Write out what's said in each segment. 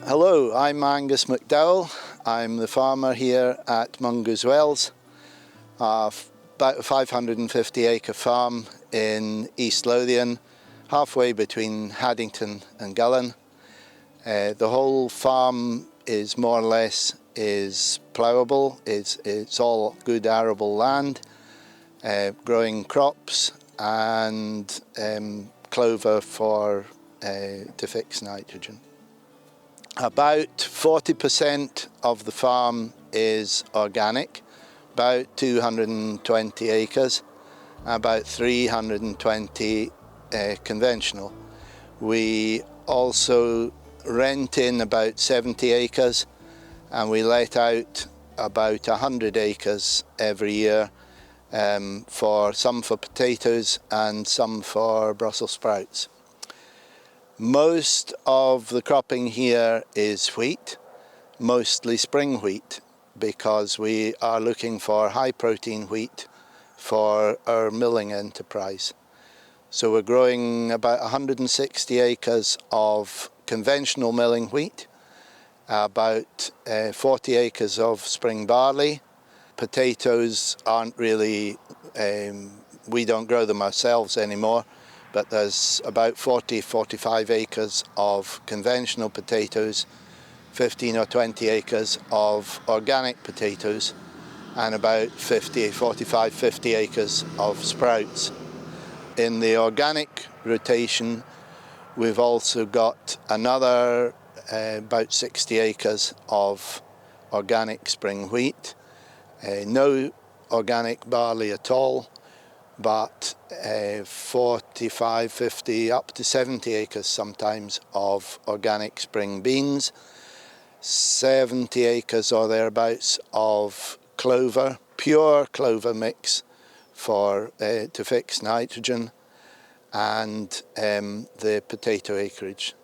Hello, I'm Angus McDowell. I'm the farmer here at Mungoswells, about a 550 acre farm in East Lothian, halfway between Haddington and Gullen. The whole farm is more or less ploughable. It's all good arable land, growing crops and clover to fix nitrogen. About 40% of the farm is organic, about 220 acres, about 320 conventional. We also rent in about 70 acres and we let out about 100 acres every year, some for potatoes and some for Brussels sprouts. Most of the cropping here is wheat, mostly spring wheat, because we are looking for high protein wheat for our milling enterprise. So we're growing about 160 acres of conventional milling wheat, about 40 acres of spring barley. Potatoes aren't really, we don't grow them ourselves anymore, but there's about 40-45 acres of conventional potatoes, 15 or 20 acres of organic potatoes, and about 50 acres of sprouts. In the organic rotation, we've also got another about 60 acres of organic spring wheat, no organic barley at all, but 45, 50, up to 70 acres sometimes of organic spring beans, 70 acres or thereabouts of clover, pure clover mix to fix nitrogen, and the potato acreage,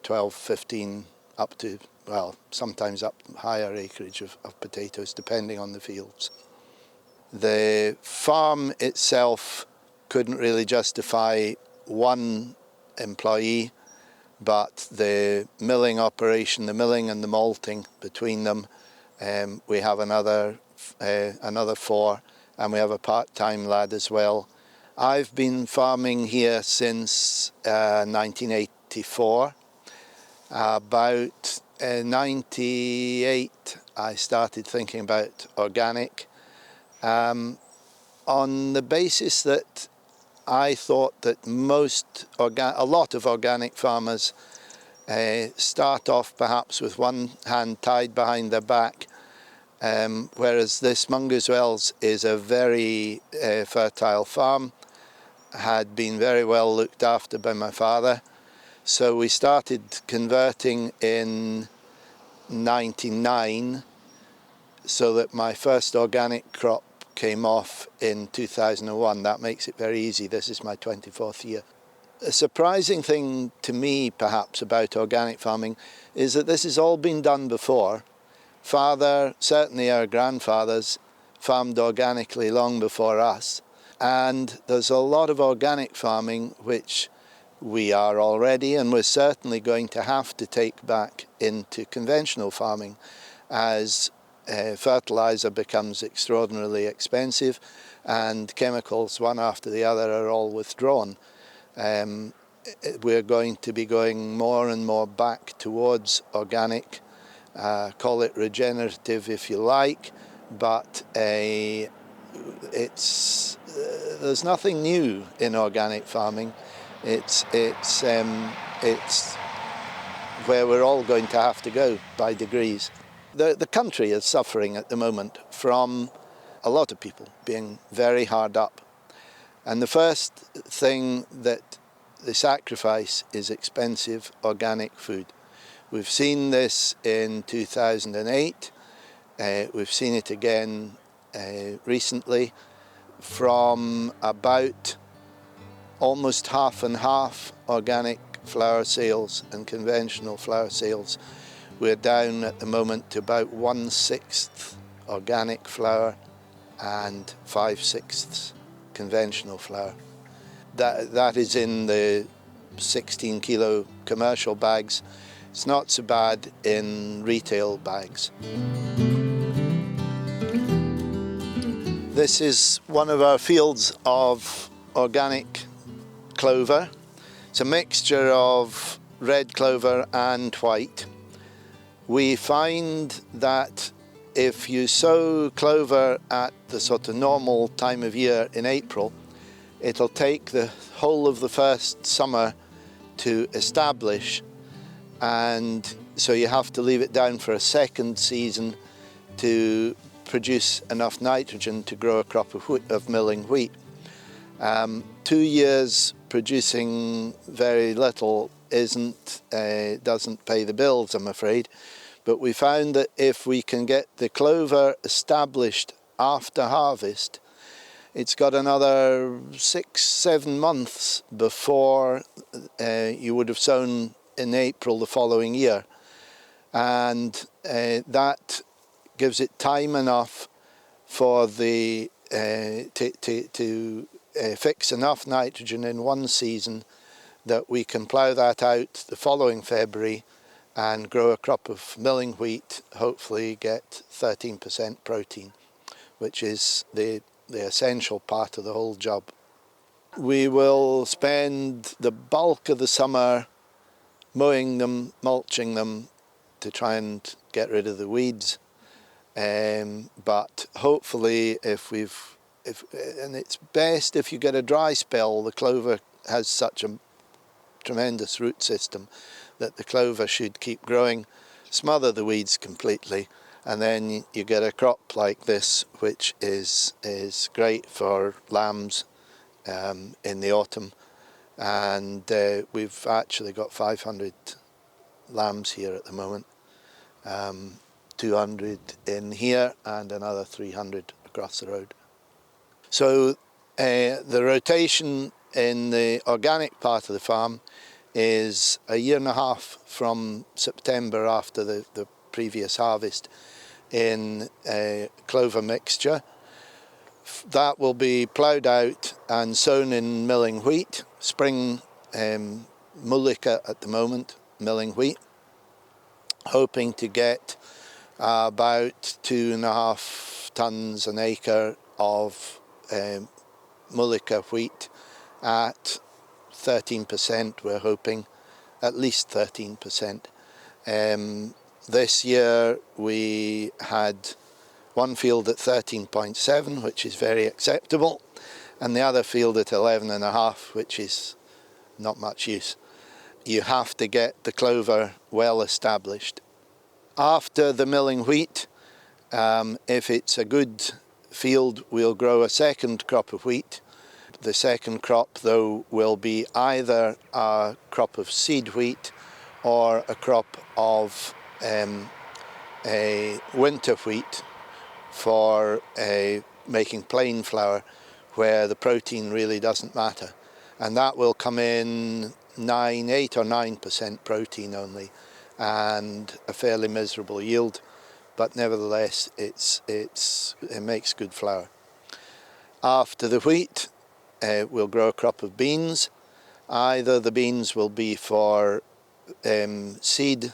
12, 15, up to, well, sometimes up higher acreage of potatoes depending on the fields. The farm itself couldn't really justify one employee, but the milling operation, the milling and the malting between them, we have another 4, and we have a part-time lad as well. I've been farming here since 1984. About 98 I started thinking about organic, on the basis that I thought that a lot of organic farmers start off perhaps with one hand tied behind their back, whereas this Mungoswells is a very fertile farm, had been very well looked after by my father. So we started converting in 99, so that my first organic crop came off in 2001. That makes it very easy. This is my 24th year. A surprising thing to me, perhaps, about organic farming is that this has all been done before. Father, certainly our grandfathers, farmed organically long before us. And there's a lot of organic farming which we are already, and we're certainly going to have to take back into conventional farming as fertilizer becomes extraordinarily expensive and chemicals one after the other are all withdrawn. We're going to be going more and more back towards organic, call it regenerative if you like, but there's nothing new in organic farming. It's where we're all going to have to go by degrees. The country is suffering at the moment from a lot of people being very hard up. And the first thing that the sacrifice is expensive organic food. We've seen this in 2008. We've seen it again recently, from about almost half and half organic flour sales and conventional flour sales. We're down at the moment to about 1/6 organic flour and 5/6 conventional flour. That is in the 16 kilo commercial bags. It's not so bad in retail bags. This is one of our fields of organic clover. It's a mixture of red clover and white. We find that if you sow clover at the sort of normal time of year in April, it'll take the whole of the first summer to establish, and so you have to leave it down for a second season to produce enough nitrogen to grow a crop of milling wheat. 2 years producing very little doesn't pay the bills, I'm afraid. But we found that if we can get the clover established after harvest, it's got another 6-7 months before you would have sown in April the following year. And that gives it time enough for the to fix enough nitrogen in one season that we can plough that out the following February and grow a crop of milling wheat, hopefully get 13% protein, which is the essential part of the whole job. We will spend the bulk of the summer mowing them, mulching them to try and get rid of the weeds. But hopefully and it's best if you get a dry spell. The clover has such a tremendous root system that the clover should keep growing, smother the weeds completely, and then you get a crop like this, which is great for lambs in the autumn. And we've actually got 500 lambs here at the moment, 200 in here and another 300 across the road. So the rotation in the organic part of the farm is a year and a half from September after the previous harvest in clover mixture. That will be ploughed out and sown in milling wheat, spring mullica at the moment, milling wheat, hoping to get about 2.5 tons an acre of mullica wheat at 13%, we're hoping, at least 13%. This year we had one field at 13.7, which is very acceptable, and the other field at 11.5, which is not much use. You have to get the clover well established. After the milling wheat, if it's a good field, we'll grow a second crop of wheat. The second crop, though, will be either a crop of seed wheat or a crop of a winter wheat for making plain flour, where the protein really doesn't matter. And that will come in 8 or 9% protein only, and a fairly miserable yield, but nevertheless it makes good flour. After the wheat, we'll grow a crop of beans. Either the beans will be for seed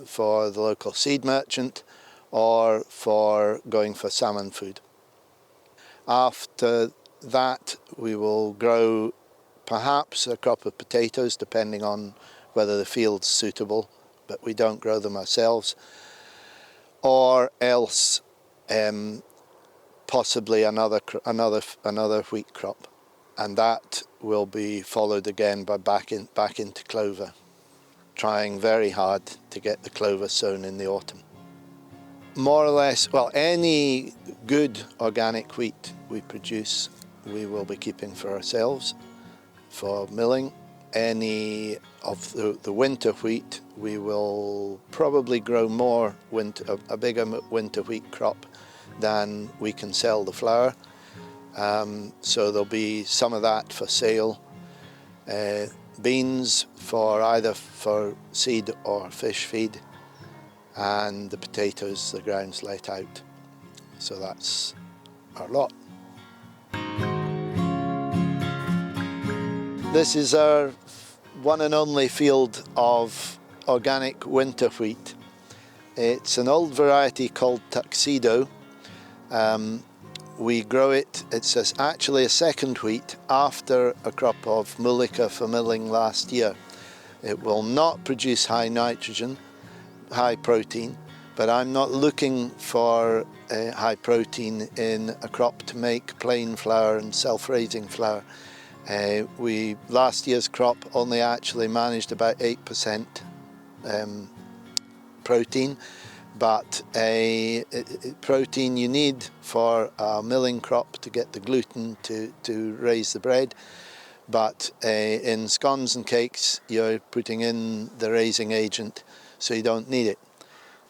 for the local seed merchant, or for going for salmon food. After that we will grow perhaps a crop of potatoes, depending on whether the field's suitable, but we don't grow them ourselves, or else possibly another wheat crop, and that will be followed again by back into clover, trying very hard to get the clover sown in the autumn. More or less, well, any good organic wheat we produce, we will be keeping for ourselves, for milling. Any of the winter wheat, we will probably grow a bigger winter wheat crop than we can sell the flour. So there'll be some of that for sale. Beans for either for seed or fish feed, and the potatoes, the grounds let out. So that's our lot. This is our one and only field of organic winter wheat. It's an old variety called Tuxedo. We grow it, it's actually a second wheat after a crop of Mullica for milling last year. It will not produce high nitrogen, high protein, but I'm not looking for high protein in a crop to make plain flour and self-raising flour. Last year's crop only actually managed about 8% protein, but protein you need for a milling crop to get the gluten to raise the bread. But in scones and cakes you're putting in the raising agent, so you don't need it.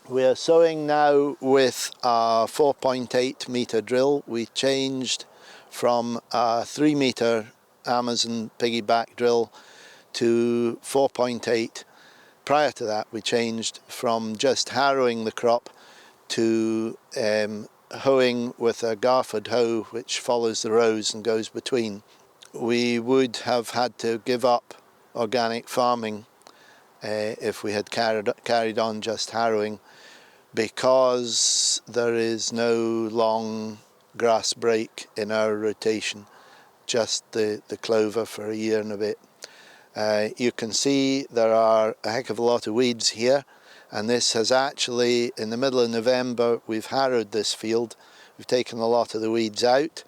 We are sowing now with a 4.8 metre drill. We changed from a 3 metre Amazon piggyback drill to 4.8. Prior to that we changed from just harrowing the crop to hoeing with a Garford hoe which follows the rows and goes between. We would have had to give up organic farming if we had carried on just harrowing, because there is no long grass break in our rotation, just the clover for a year and a bit. You can see there are a heck of a lot of weeds here, and this has actually, in the middle of November, we've harrowed this field. We've taken a lot of the weeds out.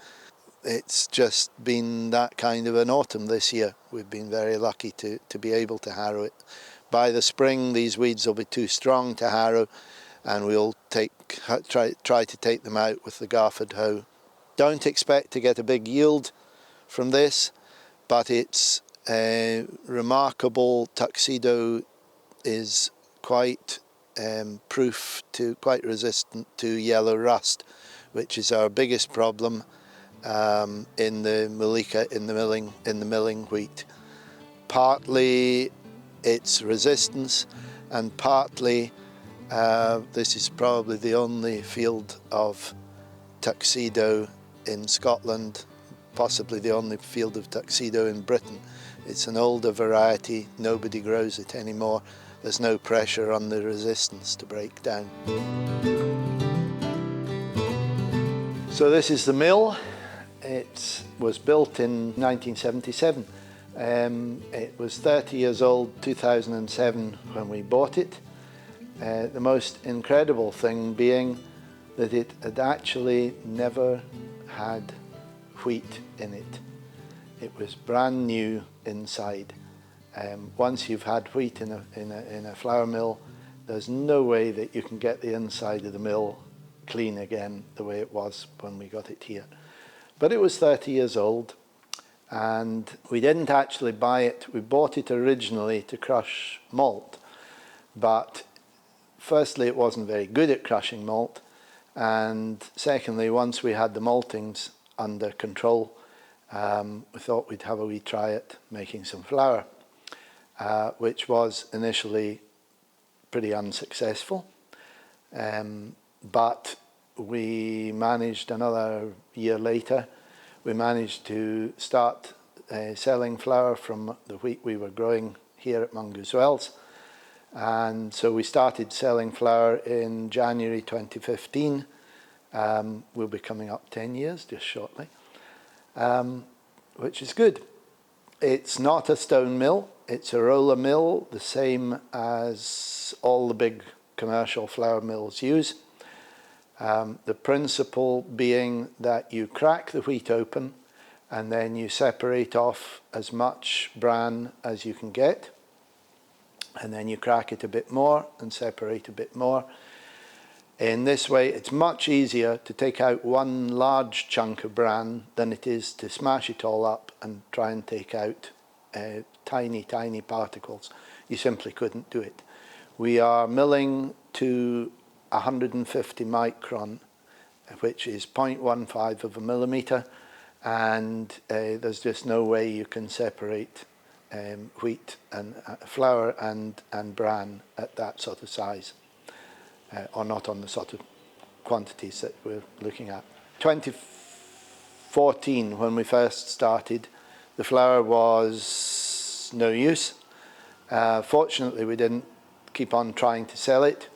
It's just been that kind of an autumn this year. We've been very lucky to be able to harrow it. By the spring these weeds will be too strong to harrow, and we'll try to take them out with the Garford hoe. Don't expect to get a big yield from this, but it's remarkable. Tuxedo is quite quite resistant to yellow rust, which is our biggest problem in the Mullica, in the milling wheat. Partly its resistance, and partly this is probably the only field of Tuxedo in Scotland, possibly the only field of Tuxedo in Britain. It's an older variety, nobody grows it anymore. There's no pressure on the resistance to break down. So this is the mill. It was built in 1977. It was 30 years old 2007 when we bought it. The most incredible thing being that it had actually never had wheat in it. It was brand new inside. Once you've had wheat in a flour mill, there's no way that you can get the inside of the mill clean again the way it was when we got it here. But it was 30 years old, and we didn't actually buy it. We bought it originally to crush malt, but firstly it wasn't very good at crushing malt, and secondly, once we had the maltings under control, we thought we'd have a wee try at making some flour, which was initially pretty unsuccessful, but we managed another year later. We managed to start selling flour from the wheat we were growing here at Mungoswells, and so we started selling flour in January 2015. We'll be coming up 10 years just shortly, which is good. It's not a stone mill, it's a roller mill, the same as all the big commercial flour mills use. The principle being that you crack the wheat open and then you separate off as much bran as you can get, and then you crack it a bit more and separate a bit more. In this way it's much easier to take out one large chunk of bran than it is to smash it all up and try and take out tiny particles. You simply couldn't do it. We are milling to 150 micron, which is 0.15 of a millimetre, and there's just no way you can separate wheat and flour and bran at that sort of size, or not on the sort of quantities that we're looking at. 2014, when we first started, the flour was no use. Fortunately, we didn't keep on trying to sell it.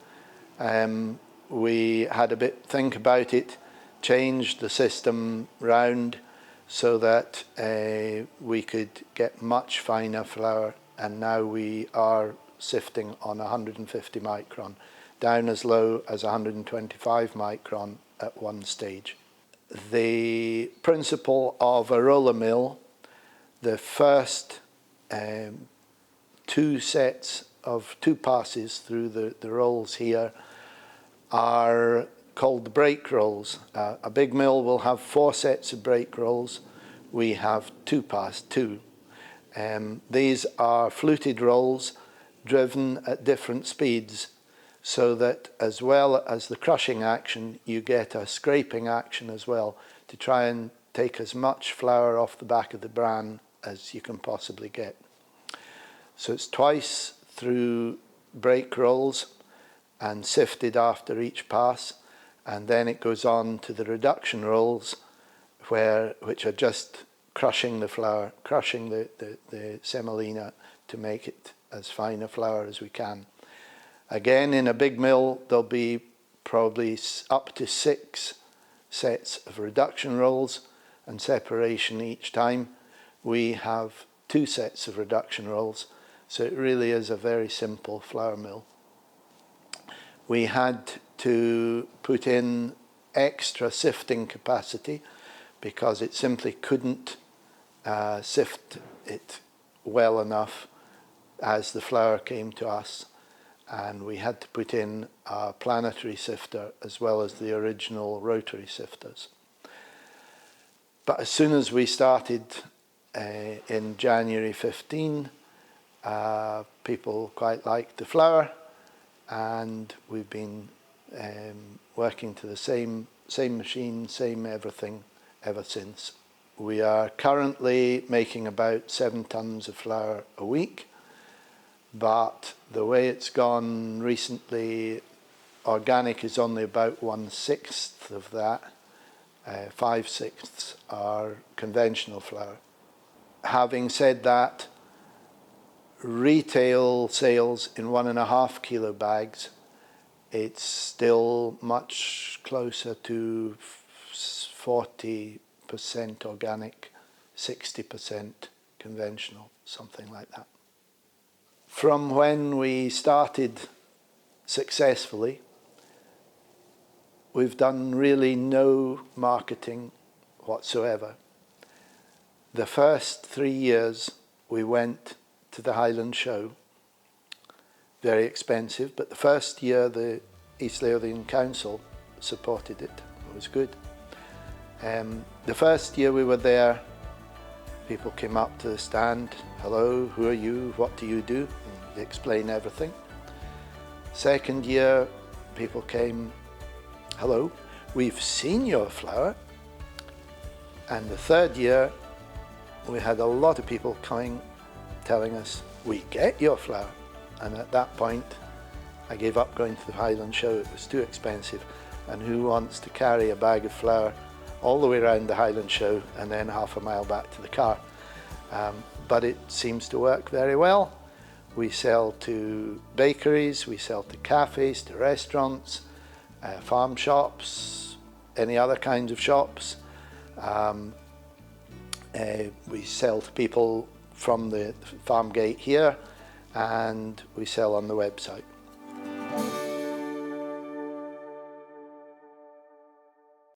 We had a bit think about it, changed the system round so that we could get much finer flour, and now we are sifting on 150 micron, down as low as 125 micron at one stage. The principle of a roller mill, the first two passes through the rolls here are called the break rolls. A big mill will have 4 sets of break rolls. We have 2 pass, 2. These are fluted rolls driven at different speeds, so that as well as the crushing action, you get a scraping action as well, to try and take as much flour off the back of the bran as you can possibly get. So it's twice through break rolls and sifted after each pass, and then it goes on to the reduction rolls, which are just crushing the flour, crushing the semolina to make it as fine a flour as we can. Again, in a big mill, there'll be probably up to 6 sets of reduction rolls and separation each time. We have 2 sets of reduction rolls, so it really is a very simple flour mill. We had to put in extra sifting capacity because it simply couldn't sift it well enough as the flour came to us, and we had to put in a planetary sifter as well as the original rotary sifters. But as soon as we started in January 15, people quite liked the flour, and we've been working to the same machine, same everything ever since. We are currently making about 7 tons of flour a week, but the way it's gone recently, organic is only about 1/6 of that. 5/6 are conventional flour. Having said that, retail sales in 1.5 kilo bags, it's still much closer to 40% organic, 60% conventional, something like that. From when we started successfully, we've done really no marketing whatsoever. The first 3 years we went to the Highland Show, very expensive, but the first year the East Lothian Council supported it. It was good. The first year we were there, people came up to the stand, hello, who are you, what do you do? And they explain everything. Second year, people came, hello, we've seen your flour. And the third year, we had a lot of people coming, telling us, we get your flour. And at that point, I gave up going to the Highland Show. It was too expensive. And who wants to carry a bag of flour all the way around the Highland Show and then half a mile back to the car? But it seems to work very well. We sell to bakeries, we sell to cafes, to restaurants, farm shops, any other kinds of shops. We sell to people from the farm gate here, and we sell on the website.